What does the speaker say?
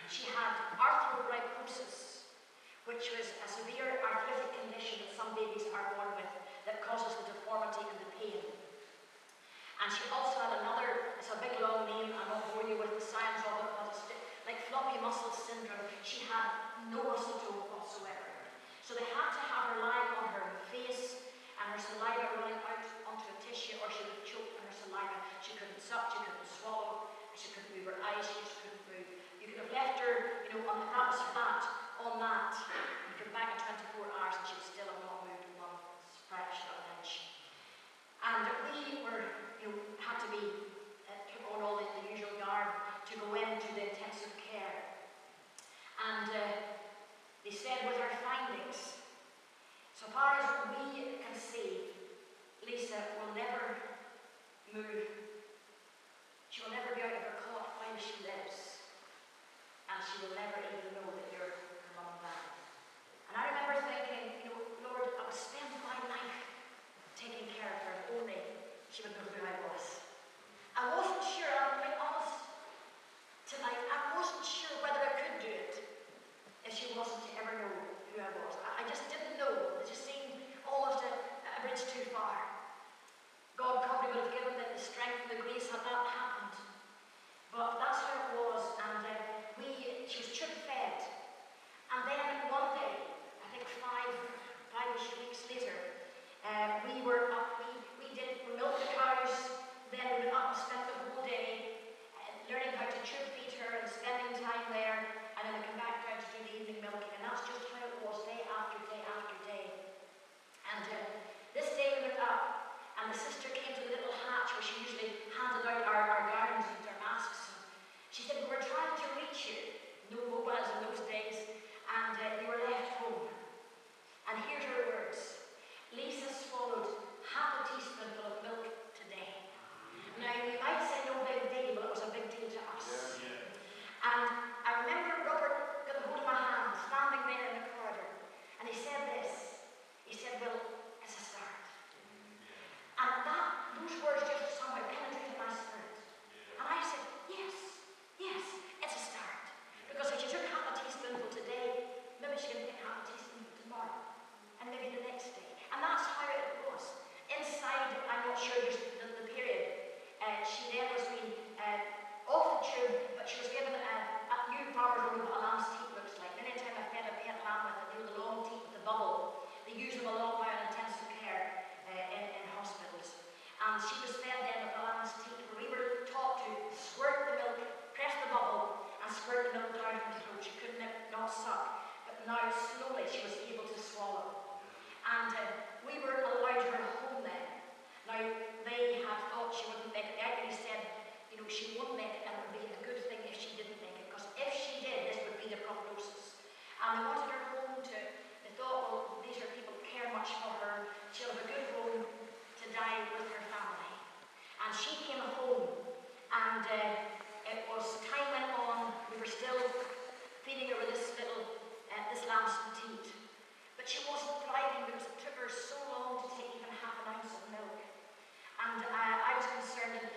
She had arthrogryposis, which was a severe arthritic condition that some babies are born with that causes the deformity and the pain. And she also had another, it's a big long name, I won't bore you with the science of it, but it's like floppy muscle syndrome. She had no muscle tone whatsoever. So they had to have her lying on her face and her saliva running out onto a tissue, or she would choke on her saliva. She couldn't suck, she couldn't swallow, she couldn't move her eyes, she just couldn't move. You could have left her, on the that was flat, on that. You could back in 24 hours and she would still have not moved one fraction of an inch. And we were, had to be, took on all the usual garb to go into the intensive care. And they said with our findings, so far as we can see, Lisa will never move. She will never be out of her cot while she lives. And she will never even know that you're her mum and dad. And I remember thinking, Lord, I would spend my life taking care of her if only she would know who I was. I wasn't sure, I'm being honest tonight, I wasn't sure whether I could do it if she wasn't to ever know who I was. I just didn't know. It just seemed almost a bridge too far. God probably would have given me the strength and the grace had that happened. But that's how it was, and she was chip fed. And then one day, I think five-ish weeks later, we were up, we milked the cows, then we went up and spent the whole day learning how to tube feed her and spending time there, and then we come back down to do the evening milking, and that's just how it was day after day after day. And this day we went up, and the sister came to the little hatch where she usually handed out our gowns and our masks. She said, we were trying to reach you, no mobiles in those days, and you were left home. And here's her words. Lisa swallowed half a teaspoonful of milk today. Now, you might say no big deal, but it was a big deal to us. Yeah. And I remember Robert got a hold of my hand, standing there in the corridor, and he said this. He said, well, it's a start. And those words just somehow penetrated my spirit. And I said, yes, it's a start. Because if she took half a teaspoonful today, maybe she can take half a teaspoonful tomorrow, and maybe the next day. And that's how it was. Inside, I'm not sure there's the period, she then was being off the tube, but she was given a new farmer's room what a lamb's teat looks like. Many times I fed a pet lamb with the long teat with the bubble. They use them a lot now in intensive care in hospitals. And she was fed then with the lamb's teat, where we were taught to squirt the milk, press the bubble, and squirt the milk down her throat. She couldn't not suck, but now slowly she was able to swallow. And we were allowed her home then. Now, they had thought she wouldn't make it. They actually said, she wouldn't make it, and it would be a good thing if she didn't make it, because if she did, this would be the prognosis. And they wanted her home they thought, well, these are people who care much for her. She'll have a good home to die with her family. And she came home, and it was, time went on, we were still feeding her with this lamb's teat. But she wasn't thriving because it took her so long to take even half an ounce of milk. And I was concerned, and